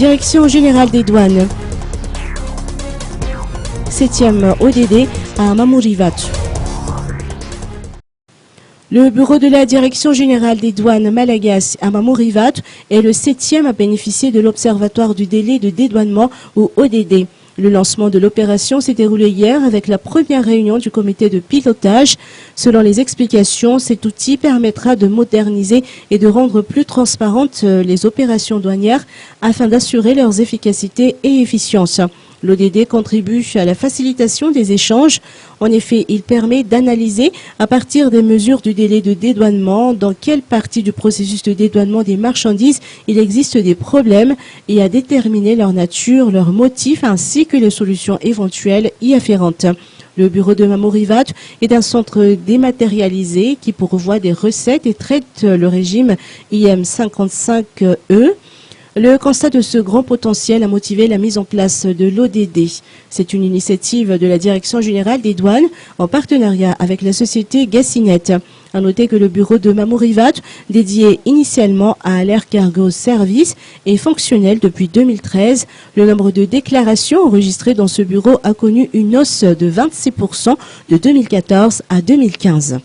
Direction générale des douanes. 7e ODD à Mamurivat. Le bureau de la Direction générale des douanes Malagasy à Mamurivat est le 7e à bénéficier de l'Observatoire du délai de dédouanement ou ODD. Le lancement de l'opération s'est déroulé hier avec la première réunion du comité de pilotage. Selon les explications, cet outil permettra de moderniser et de rendre plus transparentes les opérations douanières afin d'assurer leur efficacité et efficience. L'ODD contribue à la facilitation des échanges. En effet, il permet d'analyser, à partir des mesures du délai de dédouanement, dans quelle partie du processus de dédouanement des marchandises il existe des problèmes et à déterminer leur nature, leurs motifs ainsi que les solutions éventuelles y afférentes. Le bureau de Mamurivat est un centre dématérialisé qui pourvoit des recettes et traite le régime IM55E. Le constat de ce grand potentiel a motivé la mise en place de l'ODD. C'est une initiative de la Direction générale des douanes en partenariat avec la société Gassinet. À noter que le bureau de Mamurivat, dédié initialement à l'Air Cargo Service, est fonctionnel depuis 2013. Le nombre de déclarations enregistrées dans ce bureau a connu une hausse de 26% de 2014 à 2015.